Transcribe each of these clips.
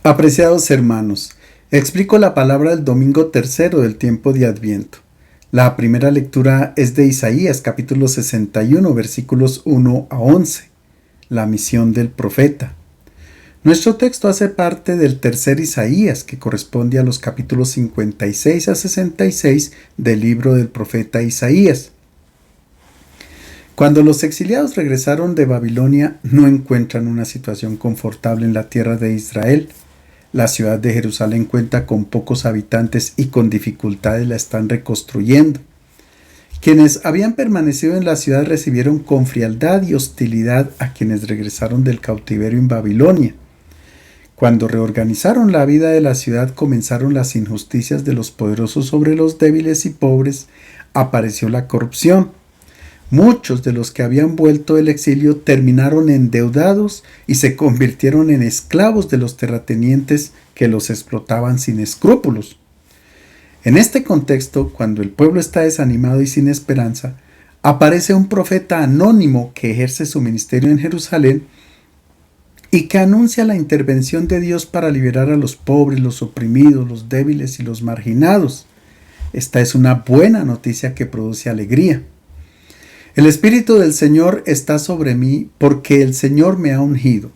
Apreciados hermanos, explico la palabra del domingo tercero del tiempo de Adviento. La primera lectura es de Isaías capítulo 61 versículos 1 a 11, la misión del profeta. Nuestro texto hace parte del tercer Isaías, que corresponde a los capítulos 56 a 66 del libro del profeta Isaías. Cuando los exiliados regresaron de Babilonia, no encuentran una situación confortable en la tierra de Israel. La ciudad de Jerusalén cuenta con pocos habitantes y con dificultades la están reconstruyendo. Quienes habían permanecido en la ciudad recibieron con frialdad y hostilidad a quienes regresaron del cautiverio en Babilonia. Cuando reorganizaron la vida de la ciudad, comenzaron las injusticias de los poderosos sobre los débiles y pobres, apareció la corrupción. Muchos de los que habían vuelto del exilio terminaron endeudados y se convirtieron en esclavos de los terratenientes que los explotaban sin escrúpulos. En este contexto, cuando el pueblo está desanimado y sin esperanza, aparece un profeta anónimo que ejerce su ministerio en Jerusalén y que anuncia la intervención de Dios para liberar a los pobres, los oprimidos, los débiles y los marginados. Esta es una buena noticia que produce alegría. El Espíritu del Señor está sobre mí porque el Señor me ha ungido.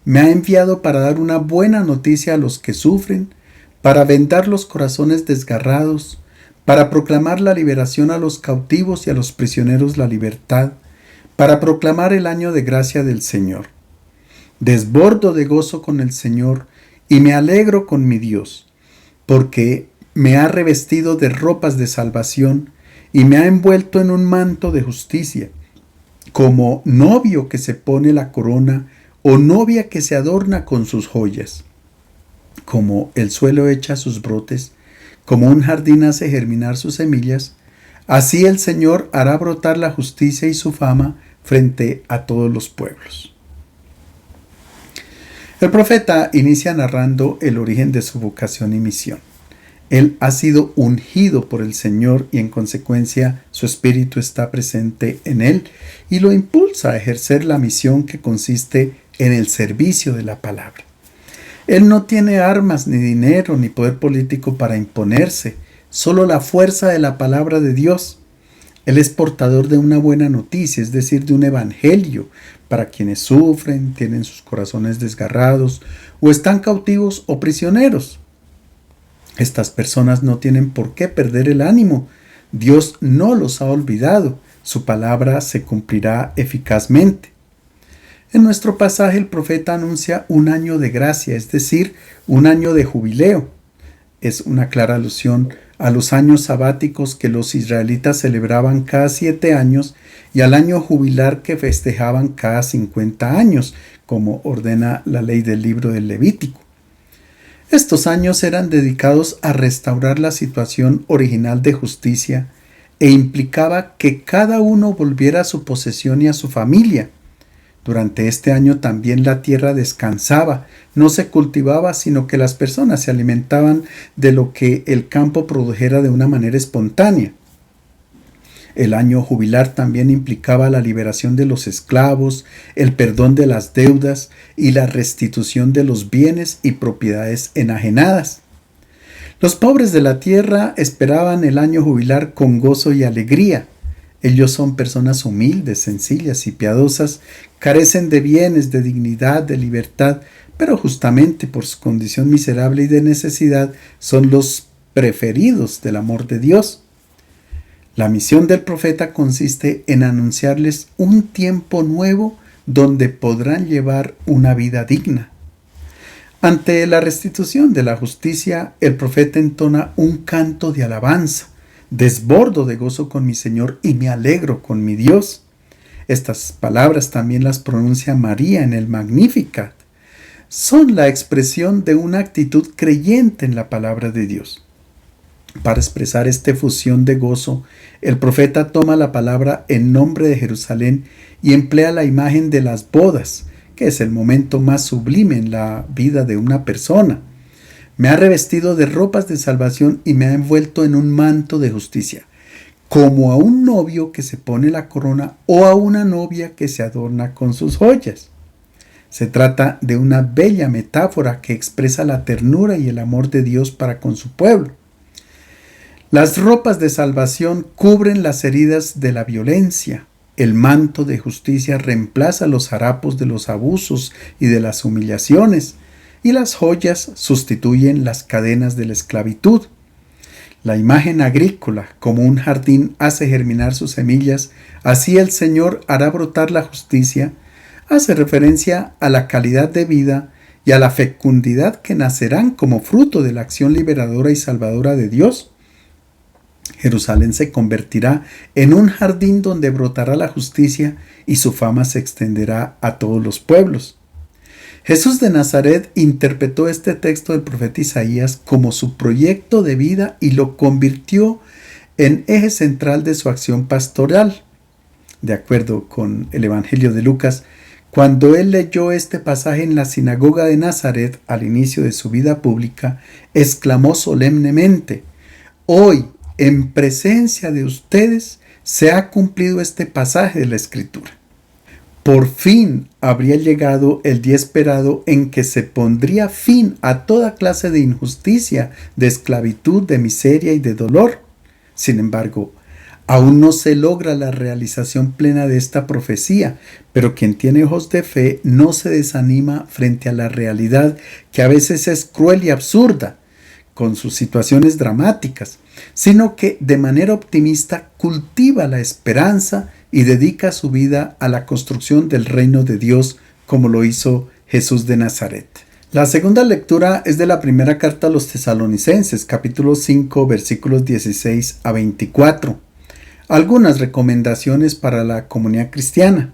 Me ha enviado para dar una buena noticia a los que sufren, para vendar los corazones desgarrados, para proclamar la liberación a los cautivos y a los prisioneros la libertad, para proclamar el año de gracia del Señor. Desbordo de gozo con el Señor y me alegro con mi Dios, porque me ha revestido de ropas de salvación y me ha envuelto en un manto de justicia, como novio que se pone la corona o novia que se adorna con sus joyas. Como el suelo echa sus brotes, como un jardín hace germinar sus semillas, así el Señor hará brotar la justicia y su fama frente a todos los pueblos. El profeta inicia narrando el origen de su vocación y misión. Él ha sido ungido por el Señor y en consecuencia su espíritu está presente en él y lo impulsa a ejercer la misión que consiste en el servicio de la palabra. Él no tiene armas, ni dinero, ni poder político para imponerse, solo la fuerza de la palabra de Dios. Él es portador de una buena noticia, es decir, de un evangelio para quienes sufren, tienen sus corazones desgarrados o están cautivos o prisioneros. Estas personas no tienen por qué perder el ánimo. Dios no los ha olvidado. Su palabra se cumplirá eficazmente. En nuestro pasaje el profeta anuncia un año de gracia, es decir, un año de jubileo. Es una clara alusión a los años sabáticos que los israelitas celebraban cada 7 años y al año jubilar que festejaban cada 50 años, como ordena la ley del libro del Levítico. Estos años eran dedicados a restaurar la situación original de justicia e implicaba que cada uno volviera a su posesión y a su familia. Durante este año también la tierra descansaba, no se cultivaba, sino que las personas se alimentaban de lo que el campo produjera de una manera espontánea. El año jubilar también implicaba la liberación de los esclavos, el perdón de las deudas y la restitución de los bienes y propiedades enajenadas. Los pobres de la tierra esperaban el año jubilar con gozo y alegría. Ellos son personas humildes, sencillas y piadosas, carecen de bienes, de dignidad, de libertad, pero justamente por su condición miserable y de necesidad son los preferidos del amor de Dios. La misión del profeta consiste en anunciarles un tiempo nuevo donde podrán llevar una vida digna. Ante la restitución de la justicia, el profeta entona un canto de alabanza. Desbordo de gozo con mi Señor y me alegro con mi Dios. Estas palabras también las pronuncia María en el Magnificat. Son la expresión de una actitud creyente en la palabra de Dios. Para expresar esta efusión de gozo, el profeta toma la palabra en nombre de Jerusalén y emplea la imagen de las bodas, que es el momento más sublime en la vida de una persona. Me ha revestido de ropas de salvación y me ha envuelto en un manto de justicia, como a un novio que se pone la corona o a una novia que se adorna con sus joyas. Se trata de una bella metáfora que expresa la ternura y el amor de Dios para con su pueblo. Las ropas de salvación cubren las heridas de la violencia. El manto de justicia reemplaza los harapos de los abusos y de las humillaciones, y las joyas sustituyen las cadenas de la esclavitud. La imagen agrícola, como un jardín hace germinar sus semillas, así el Señor hará brotar la justicia, hace referencia a la calidad de vida y a la fecundidad que nacerán como fruto de la acción liberadora y salvadora de Dios. Jerusalén se convertirá en un jardín donde brotará la justicia y su fama se extenderá a todos los pueblos. Jesús de Nazaret interpretó este texto del profeta Isaías como su proyecto de vida y lo convirtió en eje central de su acción pastoral. De acuerdo con el Evangelio de Lucas, cuando él leyó este pasaje en la sinagoga de Nazaret al inicio de su vida pública, exclamó solemnemente: «Hoy, en presencia de ustedes, se ha cumplido este pasaje de la Escritura». Por fin habría llegado el día esperado en que se pondría fin a toda clase de injusticia, de esclavitud, de miseria y de dolor. Sin embargo, aún no se logra la realización plena de esta profecía, pero quien tiene ojos de fe no se desanima frente a la realidad que a veces es cruel y absurda, con sus situaciones dramáticas, sino que de manera optimista cultiva la esperanza y dedica su vida a la construcción del reino de Dios, como lo hizo Jesús de Nazaret. La segunda lectura es de la primera carta a los Tesalonicenses, capítulo 5, versículos 16 a 24. Algunas recomendaciones para la comunidad cristiana.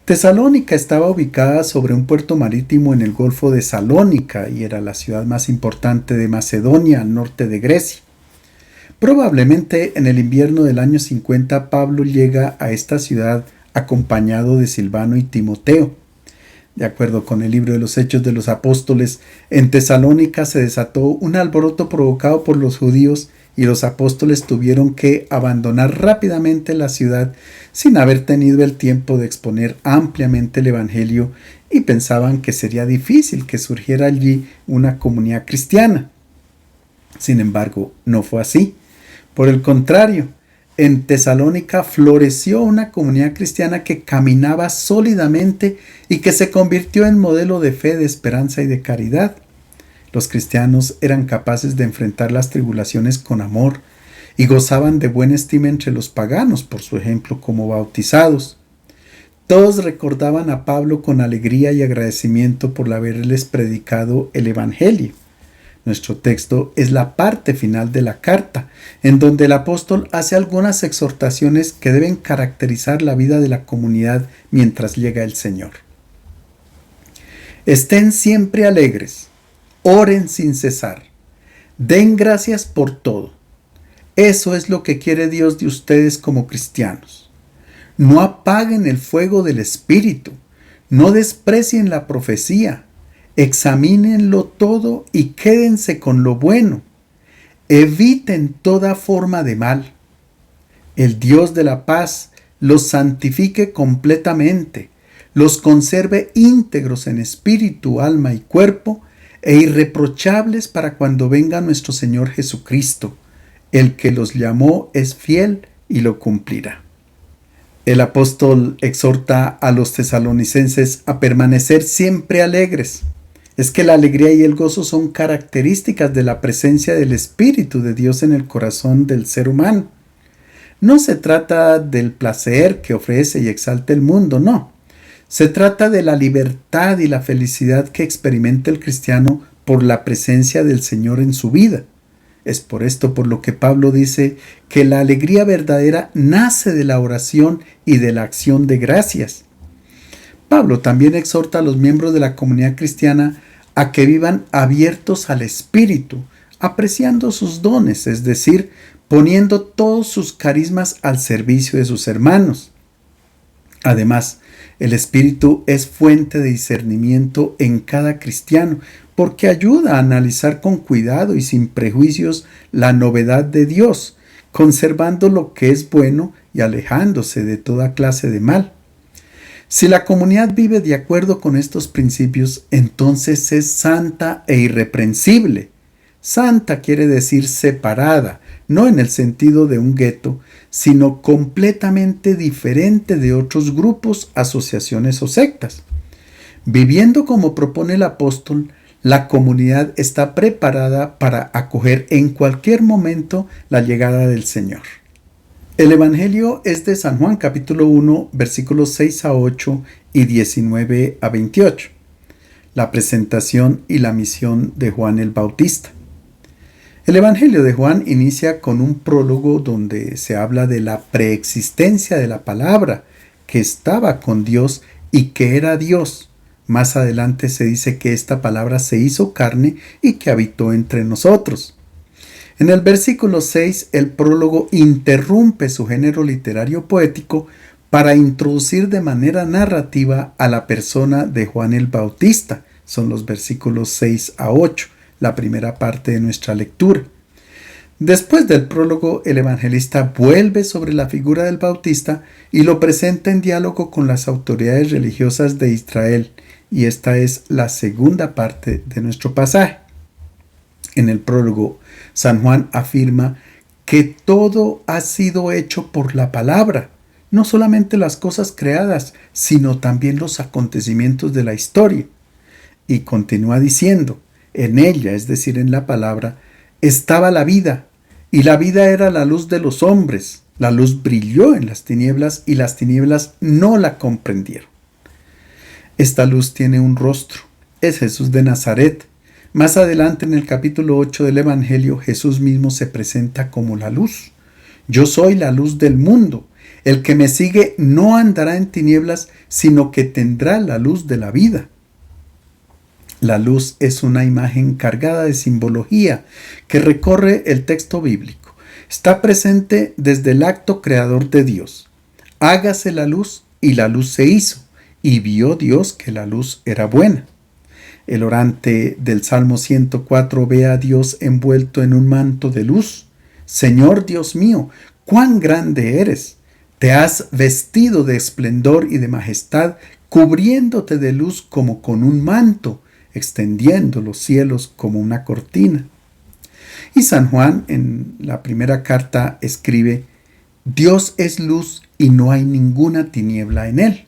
Tesalónica estaba ubicada sobre un puerto marítimo en el Golfo de Salónica y era la ciudad más importante de Macedonia, al norte de Grecia. Probablemente en el invierno del año 50 Pablo llega a esta ciudad acompañado de Silvano y Timoteo. De acuerdo con el libro de los Hechos de los Apóstoles, en Tesalónica se desató un alboroto provocado por los judíos y los apóstoles tuvieron que abandonar rápidamente la ciudad sin haber tenido el tiempo de exponer ampliamente el Evangelio y pensaban que sería difícil que surgiera allí una comunidad cristiana. Sin embargo, no fue así. Por el contrario, en Tesalónica floreció una comunidad cristiana que caminaba sólidamente y que se convirtió en modelo de fe, de esperanza y de caridad. Los cristianos eran capaces de enfrentar las tribulaciones con amor y gozaban de buena estima entre los paganos, por su ejemplo, como bautizados. Todos recordaban a Pablo con alegría y agradecimiento por haberles predicado el Evangelio. Nuestro texto es la parte final de la carta, en donde el apóstol hace algunas exhortaciones que deben caracterizar la vida de la comunidad mientras llega el Señor. Estén siempre alegres, oren sin cesar, den gracias por todo. Eso es lo que quiere Dios de ustedes como cristianos. No apaguen el fuego del Espíritu, no desprecien la profecía. Examínenlo todo y quédense con lo bueno. Eviten toda forma de mal. El Dios de la paz los santifique completamente, los conserve íntegros en espíritu, alma y cuerpo, e irreprochables para cuando venga nuestro Señor Jesucristo. El que los llamó es fiel y lo cumplirá. El apóstol exhorta a los tesalonicenses a permanecer siempre alegres. Es que la alegría y el gozo son características de la presencia del Espíritu de Dios en el corazón del ser humano. No se trata del placer que ofrece y exalta el mundo, no. Se trata de la libertad y la felicidad que experimenta el cristiano por la presencia del Señor en su vida. Es por esto por lo que Pablo dice que la alegría verdadera nace de la oración y de la acción de gracias. Pablo también exhorta a los miembros de la comunidad cristiana a que vivan abiertos al Espíritu, apreciando sus dones, es decir, poniendo todos sus carismas al servicio de sus hermanos. Además, el Espíritu es fuente de discernimiento en cada cristiano, porque ayuda a analizar con cuidado y sin prejuicios la novedad de Dios, conservando lo que es bueno y alejándose de toda clase de mal. Si la comunidad vive de acuerdo con estos principios, entonces es santa e irreprensible. Santa quiere decir separada, no en el sentido de un gueto, sino completamente diferente de otros grupos, asociaciones o sectas. Viviendo como propone el apóstol, la comunidad está preparada para acoger en cualquier momento la llegada del Señor. El Evangelio es de San Juan capítulo 1, versículos 6 a 8 y 19 a 28. La presentación y la misión de Juan el Bautista. El Evangelio de Juan inicia con un prólogo donde se habla de la preexistencia de la palabra, que estaba con Dios y que era Dios. Más adelante se dice que esta palabra se hizo carne y que habitó entre nosotros. En el versículo 6, el prólogo interrumpe su género literario poético para introducir de manera narrativa a la persona de Juan el Bautista. Son los versículos 6 a 8, la primera parte de nuestra lectura. Después del prólogo, el evangelista vuelve sobre la figura del Bautista y lo presenta en diálogo con las autoridades religiosas de Israel, y esta es la segunda parte de nuestro pasaje. En el prólogo, San Juan afirma que todo ha sido hecho por la palabra, no solamente las cosas creadas, sino también los acontecimientos de la historia. Y continúa diciendo, en ella, es decir, en la palabra, estaba la vida, y la vida era la luz de los hombres. La luz brilló en las tinieblas, y las tinieblas no la comprendieron. Esta luz tiene un rostro, es Jesús de Nazaret. Más adelante en el capítulo 8 del Evangelio, Jesús mismo se presenta como la luz. Yo soy la luz del mundo. El que me sigue no andará en tinieblas, sino que tendrá la luz de la vida. La luz es una imagen cargada de simbología que recorre el texto bíblico. Está presente desde el acto creador de Dios. Hágase la luz, y la luz se hizo, y vio Dios que la luz era buena. El orante del Salmo 104 ve a Dios envuelto en un manto de luz. Señor Dios mío, cuán grande eres. Te has vestido de esplendor y de majestad, cubriéndote de luz como con un manto, extendiendo los cielos como una cortina. Y San Juan en la primera carta escribe, Dios es luz y no hay ninguna tiniebla en él.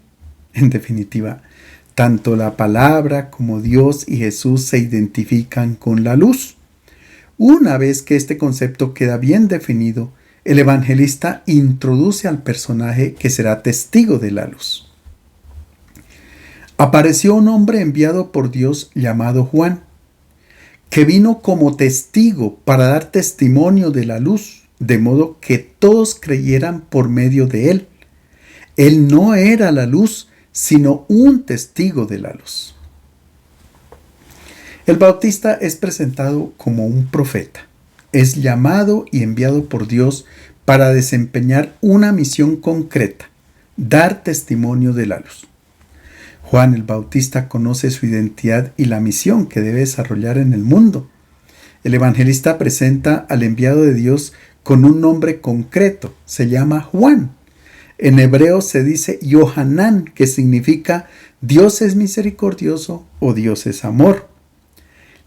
En definitiva, tanto la palabra como Dios y Jesús se identifican con la luz. Una vez que este concepto queda bien definido, el evangelista introduce al personaje que será testigo de la luz. Apareció un hombre enviado por Dios llamado Juan, que vino como testigo para dar testimonio de la luz, de modo que todos creyeran por medio de él. Él no era la luz, sino un testigo de la luz. El Bautista es presentado como un profeta. Es llamado y enviado por Dios para desempeñar una misión concreta, dar testimonio de la luz. Juan el Bautista conoce su identidad y la misión que debe desarrollar en el mundo. El evangelista presenta al enviado de Dios con un nombre concreto, se llama Juan. En hebreo se dice Yohanan, que significa Dios es misericordioso o Dios es amor.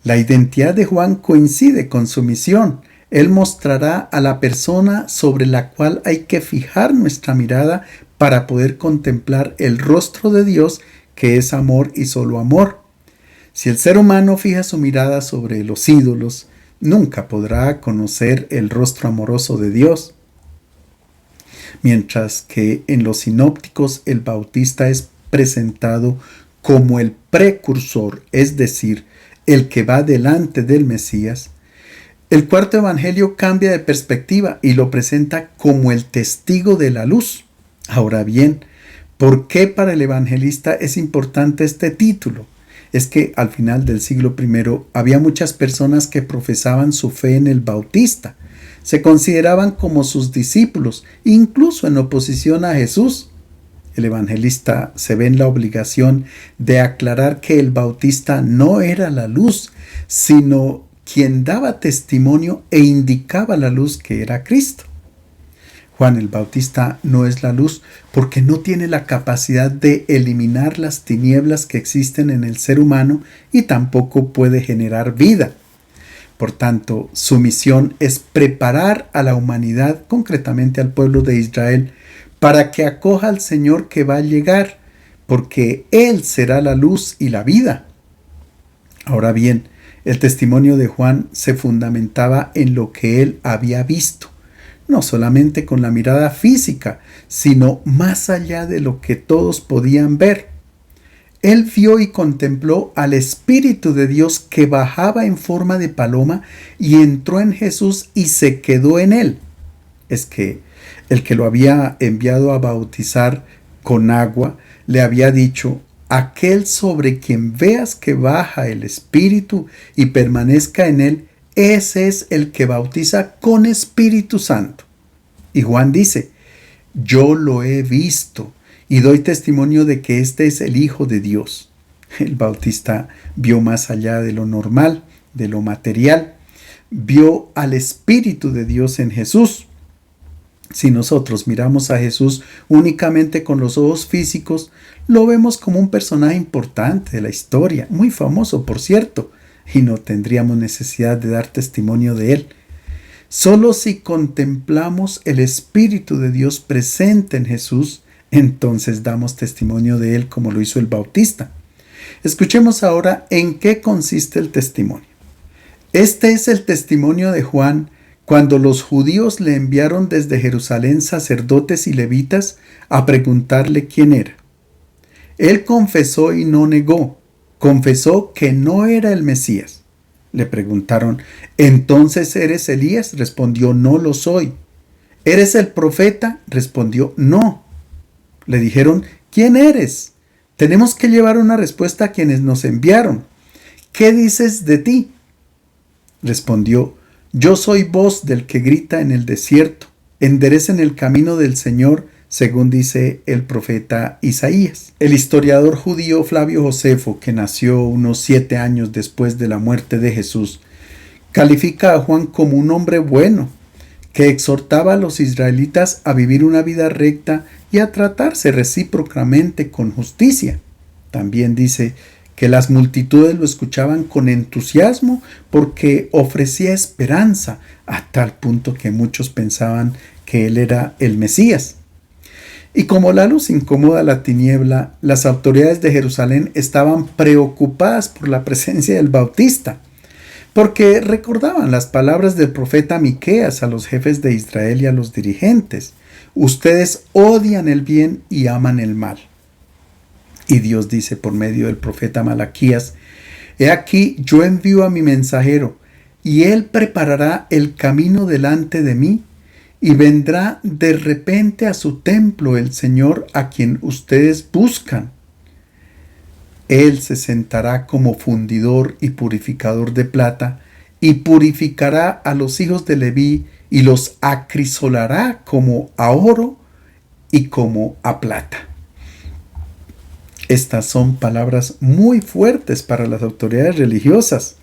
La identidad de Juan coincide con su misión. Él mostrará a la persona sobre la cual hay que fijar nuestra mirada para poder contemplar el rostro de Dios, que es amor y solo amor. Si el ser humano fija su mirada sobre los ídolos, nunca podrá conocer el rostro amoroso de Dios. Mientras que en los sinópticos el Bautista es presentado como el precursor, es decir, el que va delante del Mesías, el cuarto evangelio cambia de perspectiva y lo presenta como el testigo de la luz. Ahora bien, ¿por qué para el evangelista es importante este título? Es que al final del siglo I había muchas personas que profesaban su fe en el Bautista. Se consideraban como sus discípulos, incluso en oposición a Jesús. El evangelista se ve en la obligación de aclarar que el Bautista no era la luz, sino quien daba testimonio e indicaba la luz que era Cristo. Juan el Bautista no es la luz porque no tiene la capacidad de eliminar las tinieblas que existen en el ser humano y tampoco puede generar vida. Por tanto, su misión es preparar a la humanidad, concretamente al pueblo de Israel, para que acoja al Señor que va a llegar, porque Él será la luz y la vida. Ahora bien, el testimonio de Juan se fundamentaba en lo que él había visto, no solamente con la mirada física, sino más allá de lo que todos podían ver. Él vio y contempló al Espíritu de Dios que bajaba en forma de paloma y entró en Jesús y se quedó en él. Es que el que lo había enviado a bautizar con agua le había dicho: aquel sobre quien veas que baja el Espíritu y permanezca en él, ese es el que bautiza con Espíritu Santo. Y Juan dice: yo lo he visto y doy testimonio de que este es el Hijo de Dios. El Bautista vio más allá de lo normal, de lo material. Vio al Espíritu de Dios en Jesús. Si nosotros miramos a Jesús únicamente con los ojos físicos, lo vemos como un personaje importante de la historia, muy famoso por cierto, y no tendríamos necesidad de dar testimonio de él. Solo si contemplamos el Espíritu de Dios presente en Jesús, entonces damos testimonio de él como lo hizo el Bautista. Escuchemos ahora en qué consiste el testimonio. Este es el testimonio de Juan cuando los judíos le enviaron desde Jerusalén sacerdotes y levitas a preguntarle quién era. Él confesó y no negó, confesó que no era el Mesías. Le preguntaron: ¿entonces eres Elías? Respondió: no lo soy. ¿Eres el profeta? Respondió: no. Le dijeron: ¿quién eres? Tenemos que llevar una respuesta a quienes nos enviaron. ¿Qué dices de ti? Respondió: yo soy voz del que grita en el desierto, enderecen el camino del Señor, según dice el profeta Isaías. El historiador judío Flavio Josefo, que nació unos 7 años después de la muerte de Jesús, califica a Juan como un hombre bueno, que exhortaba a los israelitas a vivir una vida recta y a tratarse recíprocamente con justicia. También dice que las multitudes lo escuchaban con entusiasmo porque ofrecía esperanza, a tal punto que muchos pensaban que él era el Mesías. Y como la luz incomoda la tiniebla, las autoridades de Jerusalén estaban preocupadas por la presencia del Bautista, porque recordaban las palabras del profeta Miqueas a los jefes de Israel y a los dirigentes: ustedes odian el bien y aman el mal. Y Dios dice por medio del profeta Malaquías: he aquí yo envío a mi mensajero, y él preparará el camino delante de mí, y vendrá de repente a su templo el Señor a quien ustedes buscan. Él se sentará como fundidor y purificador de plata, y purificará a los hijos de Leví, y los acrisolará como a oro y como a plata. Estas son palabras muy fuertes para las autoridades religiosas.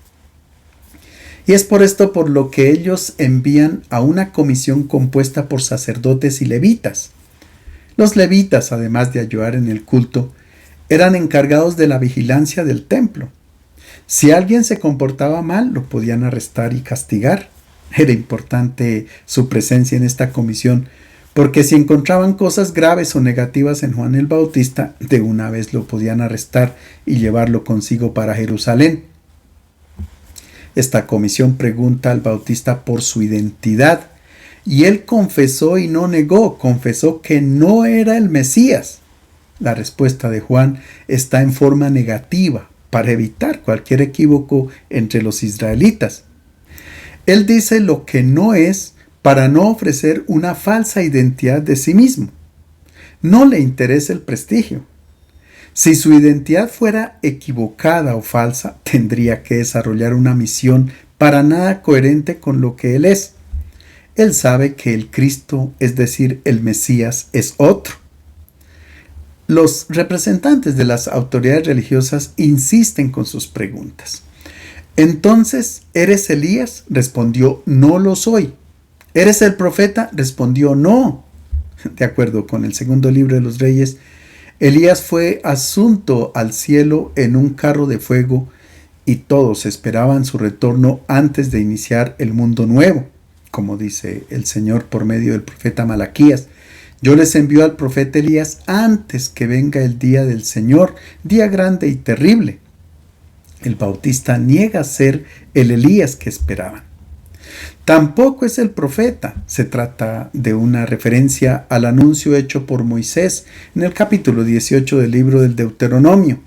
Y es por esto por lo que ellos envían a una comisión compuesta por sacerdotes y levitas. Los levitas, además de ayudar en el culto, eran encargados de la vigilancia del templo. Si alguien se comportaba mal, lo podían arrestar y castigar. Era importante su presencia en esta comisión, porque si encontraban cosas graves o negativas en Juan el Bautista, de una vez lo podían arrestar y llevarlo consigo para Jerusalén. Esta comisión pregunta al Bautista por su identidad, y él confesó y no negó, confesó que no era el Mesías. La respuesta de Juan está en forma negativa, para evitar cualquier equívoco entre los israelitas. Él dice lo que no es para no ofrecer una falsa identidad de sí mismo. No le interesa el prestigio. Si su identidad fuera equivocada o falsa, tendría que desarrollar una misión para nada coherente con lo que él es. Él sabe que el Cristo, es decir, el Mesías, es otro. Los representantes de las autoridades religiosas insisten con sus preguntas. Entonces, ¿eres Elías? Respondió: no lo soy. ¿Eres el profeta? Respondió: no. De acuerdo con el segundo libro de los Reyes, Elías fue asunto al cielo en un carro de fuego y todos esperaban su retorno antes de iniciar el mundo nuevo, como dice el Señor por medio del profeta Malaquías. Yo les envío al profeta Elías antes que venga el día del Señor, día grande y terrible. El Bautista niega ser el Elías que esperaban. Tampoco es el profeta. Se trata de una referencia al anuncio hecho por Moisés en el capítulo 18 del libro del Deuteronomio.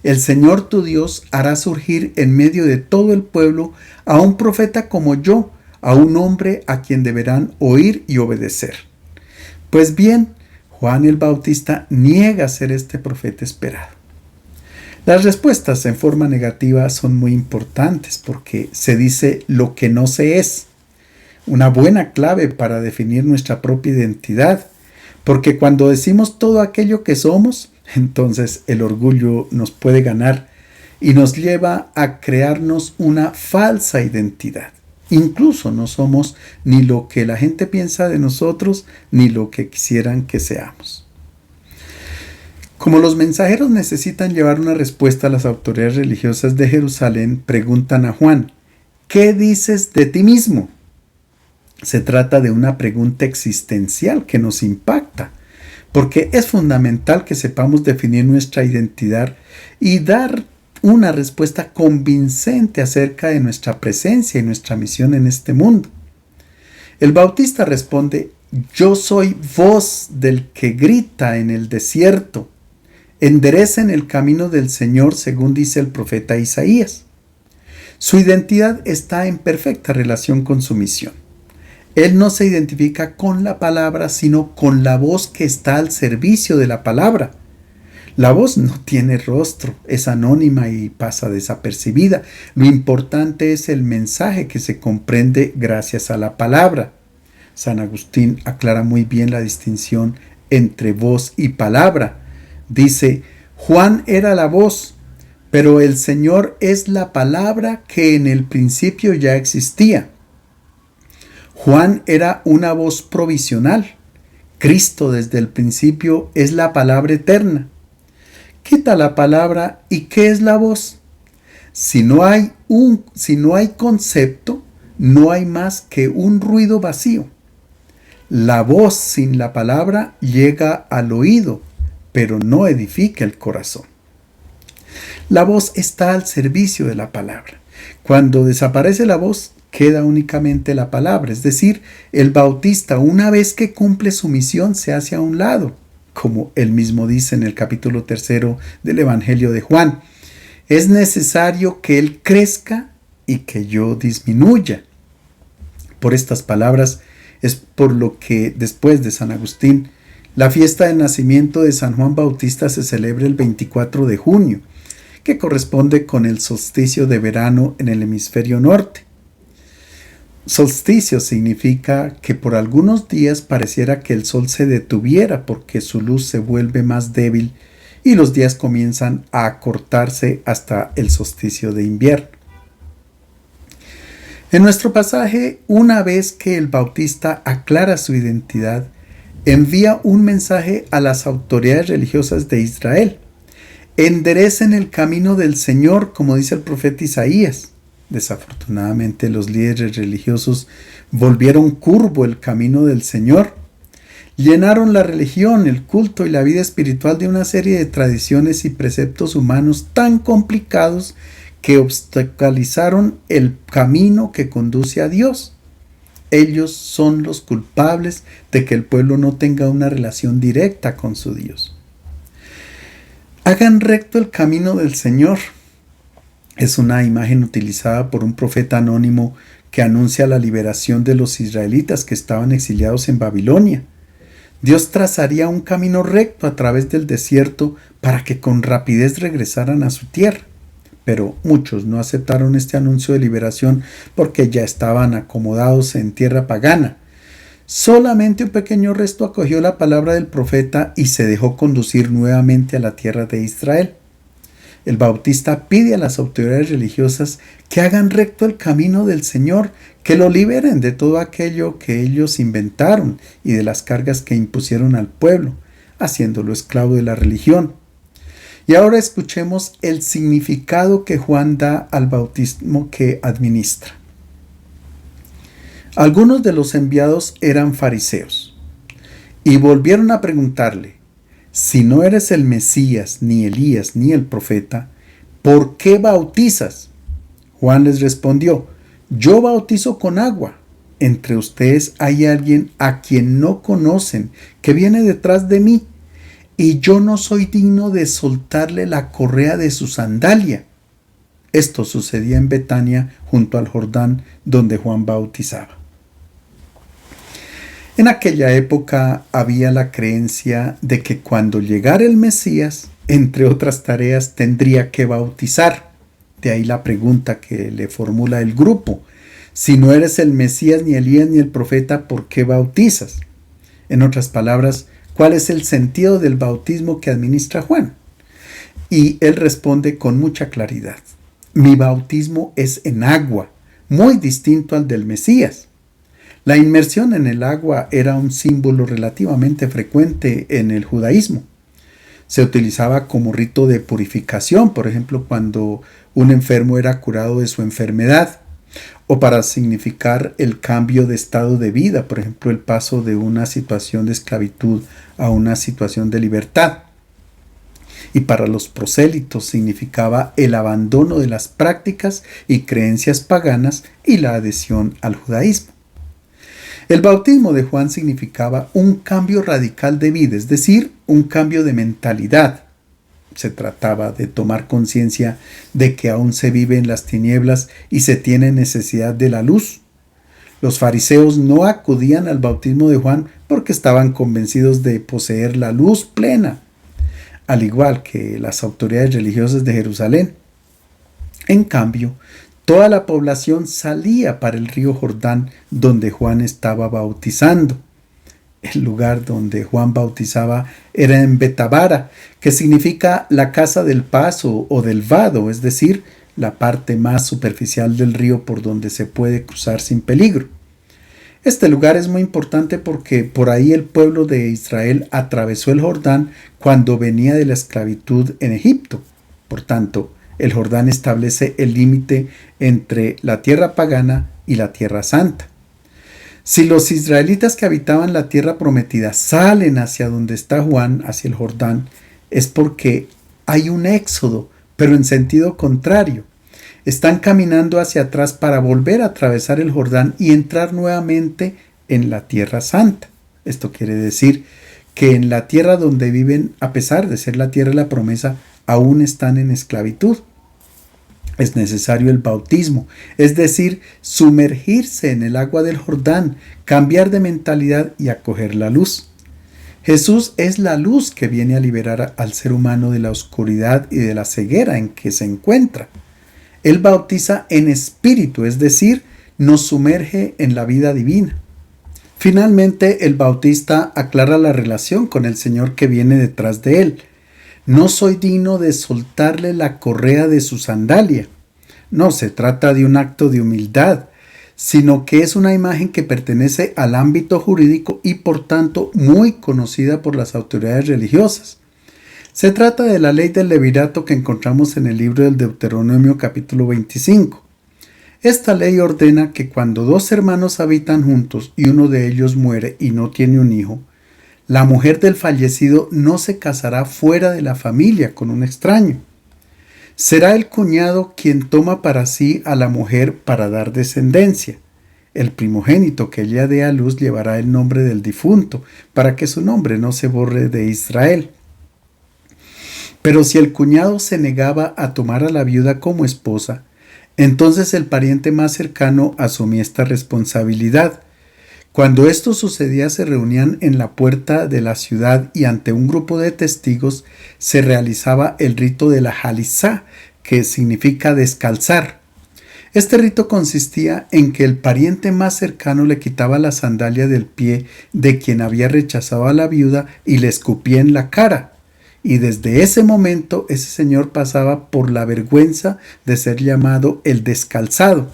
El Señor tu Dios hará surgir en medio de todo el pueblo a un profeta como yo, a un hombre a quien deberán oír y obedecer. Pues bien, Juan el Bautista niega ser este profeta esperado. Las respuestas en forma negativa son muy importantes porque se dice lo que no se es. Una buena clave para definir nuestra propia identidad, porque cuando decimos todo aquello que somos, entonces el orgullo nos puede ganar y nos lleva a crearnos una falsa identidad. Incluso no somos ni lo que la gente piensa de nosotros, ni lo que quisieran que seamos. Como los mensajeros necesitan llevar una respuesta a las autoridades religiosas de Jerusalén, preguntan a Juan, ¿qué dices de ti mismo? Se trata de una pregunta existencial que nos impacta, porque es fundamental que sepamos definir nuestra identidad y dar una respuesta convincente acerca de nuestra presencia y nuestra misión en este mundo. El Bautista responde, yo soy voz del que grita en el desierto, enderecen el camino del Señor según dice el profeta Isaías. Su identidad está en perfecta relación con su misión. Él no se identifica con la palabra, sino con la voz que está al servicio de la palabra. La voz no tiene rostro, es anónima y pasa desapercibida. Lo importante es el mensaje que se comprende gracias a la palabra. San Agustín aclara muy bien la distinción entre voz y palabra. Dice, Juan era la voz, pero el Señor es la palabra que en el principio ya existía. Juan era una voz provisional. Cristo desde el principio es la palabra eterna. Quita la palabra y ¿qué es la voz? Si no hay concepto, no hay más que un ruido vacío. La voz sin la palabra llega al oído, pero no edifica el corazón. La voz está al servicio de la palabra. Cuando desaparece la voz, queda únicamente la palabra, es decir, el Bautista, una vez que cumple su misión, se hace a un lado, como él mismo dice en el capítulo 3 del Evangelio de Juan. Es necesario que él crezca y que yo disminuya. Por estas palabras es por lo que después de San Agustín, la fiesta de nacimiento de San Juan Bautista se celebra el 24 de junio, que corresponde con el solsticio de verano en el hemisferio norte. Solsticio significa que por algunos días pareciera que el sol se detuviera porque su luz se vuelve más débil y los días comienzan a acortarse hasta el solsticio de invierno. En nuestro pasaje, una vez que el Bautista aclara su identidad, envía un mensaje a las autoridades religiosas de Israel. Enderecen el camino del Señor, como dice el profeta Isaías. Desafortunadamente, los líderes religiosos volvieron curvo el camino del Señor. Llenaron la religión, el culto y la vida espiritual de una serie de tradiciones y preceptos humanos tan complicados que obstaculizaron el camino que conduce a Dios. Ellos son los culpables de que el pueblo no tenga una relación directa con su Dios. Hagan recto el camino del Señor. Es una imagen utilizada por un profeta anónimo que anuncia la liberación de los israelitas que estaban exiliados en Babilonia. Dios trazaría un camino recto a través del desierto para que con rapidez regresaran a su tierra. Pero muchos no aceptaron este anuncio de liberación porque ya estaban acomodados en tierra pagana. Solamente un pequeño resto acogió la palabra del profeta y se dejó conducir nuevamente a la tierra de Israel. El Bautista pide a las autoridades religiosas que hagan recto el camino del Señor, que lo liberen de todo aquello que ellos inventaron y de las cargas que impusieron al pueblo, haciéndolo esclavo de la religión. Y ahora escuchemos el significado que Juan da al bautismo que administra. Algunos de los enviados eran fariseos y volvieron a preguntarle: si no eres el Mesías, ni Elías, ni el profeta, ¿por qué bautizas? Juan les respondió: yo bautizo con agua. Entre ustedes hay alguien a quien no conocen, que viene detrás de mí, y yo no soy digno de soltarle la correa de su sandalia. Esto sucedía en Betania, junto al Jordán, donde Juan bautizaba. En aquella época había la creencia de que cuando llegara el Mesías, entre otras tareas, tendría que bautizar. De ahí la pregunta que le formula el grupo: si no eres el Mesías, ni Elías, ni el profeta, ¿por qué bautizas? En otras palabras, ¿cuál es el sentido del bautismo que administra Juan? Y él responde con mucha claridad: mi bautismo es en agua, muy distinto al del Mesías. La inmersión en el agua era un símbolo relativamente frecuente en el judaísmo. Se utilizaba como rito de purificación, por ejemplo, cuando un enfermo era curado de su enfermedad, o para significar el cambio de estado de vida, por ejemplo, el paso de una situación de esclavitud a una situación de libertad. Y para los prosélitos significaba el abandono de las prácticas y creencias paganas y la adhesión al judaísmo. El bautismo de Juan significaba un cambio radical de vida, es decir, un cambio de mentalidad. Se trataba de tomar conciencia de que aún se vive en las tinieblas y se tiene necesidad de la luz. Los fariseos no acudían al bautismo de Juan porque estaban convencidos de poseer la luz plena, al igual que las autoridades religiosas de Jerusalén. En cambio, toda la población salía para el río Jordán, donde Juan estaba bautizando. El lugar donde Juan bautizaba era en Betabara, que significa la casa del paso o del vado, es decir, la parte más superficial del río por donde se puede cruzar sin peligro. Este lugar es muy importante porque por ahí el pueblo de Israel atravesó el Jordán cuando venía de la esclavitud en Egipto. Por tanto, el Jordán establece el límite entre la tierra pagana y la tierra santa. Si los israelitas que habitaban la tierra prometida salen hacia donde está Juan, hacia el Jordán, es porque hay un éxodo, pero en sentido contrario. Están caminando hacia atrás para volver a atravesar el Jordán y entrar nuevamente en la tierra santa. Esto quiere decir que en la tierra donde viven, a pesar de ser la tierra de la promesa, aún están en esclavitud. Es necesario el bautismo, es decir, sumergirse en el agua del Jordán, cambiar de mentalidad y acoger la luz. Jesús es la luz que viene a liberar al ser humano de la oscuridad y de la ceguera en que se encuentra. Él bautiza en espíritu, es decir, nos sumerge en la vida divina. Finalmente, el bautista aclara la relación con el Señor que viene detrás de él. No soy digno de soltarle la correa de su sandalia. No se trata de un acto de humildad, sino que es una imagen que pertenece al ámbito jurídico y por tanto muy conocida por las autoridades religiosas. Se trata de la ley del levirato que encontramos en el libro del Deuteronomio capítulo 25. Esta ley ordena que cuando dos hermanos habitan juntos y uno de ellos muere y no tiene un hijo, la mujer del fallecido no se casará fuera de la familia con un extraño. Será el cuñado quien toma para sí a la mujer para dar descendencia. El primogénito que ella dé a luz llevará el nombre del difunto, para que su nombre no se borre de Israel. Pero si el cuñado se negaba a tomar a la viuda como esposa, entonces el pariente más cercano asumía esta responsabilidad. Cuando esto sucedía, se reunían en la puerta de la ciudad y ante un grupo de testigos se realizaba el rito de la jalizá, que significa descalzar. Este rito consistía en que el pariente más cercano le quitaba la sandalia del pie de quien había rechazado a la viuda y le escupía en la cara, y desde ese momento ese señor pasaba por la vergüenza de ser llamado el descalzado.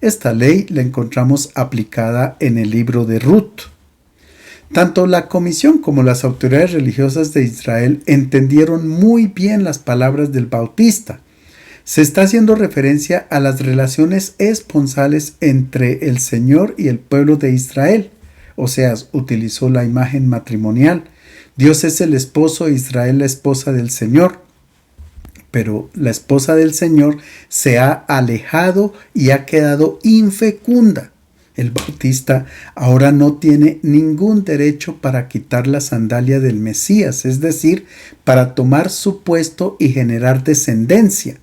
Esta ley la encontramos aplicada en el libro de Ruth. Tanto la comisión como las autoridades religiosas de Israel entendieron muy bien las palabras del Bautista. Se está haciendo referencia a las relaciones esponsales entre el Señor y el pueblo de Israel. O sea, utilizó la imagen matrimonial. Dios es el esposo e Israel la esposa del Señor. Pero la esposa del Señor se ha alejado y ha quedado infecunda. El Bautista ahora no tiene ningún derecho para quitar la sandalia del Mesías, es decir, para tomar su puesto y generar descendencia.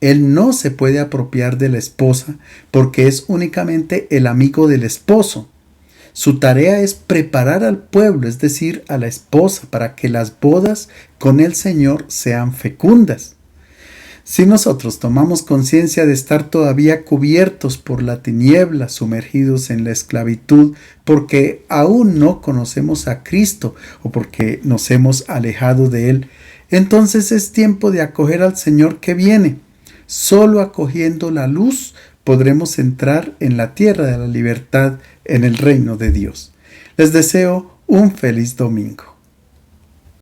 Él no se puede apropiar de la esposa porque es únicamente el amigo del esposo. Su tarea es preparar al pueblo, es decir, a la esposa, para que las bodas con el Señor sean fecundas. Si nosotros tomamos conciencia de estar todavía cubiertos por la tiniebla, sumergidos en la esclavitud, porque aún no conocemos a Cristo o porque nos hemos alejado de Él, entonces es tiempo de acoger al Señor que viene. Solo acogiendo la luz podremos entrar en la tierra de la libertad, en el reino de Dios. Les deseo un feliz domingo.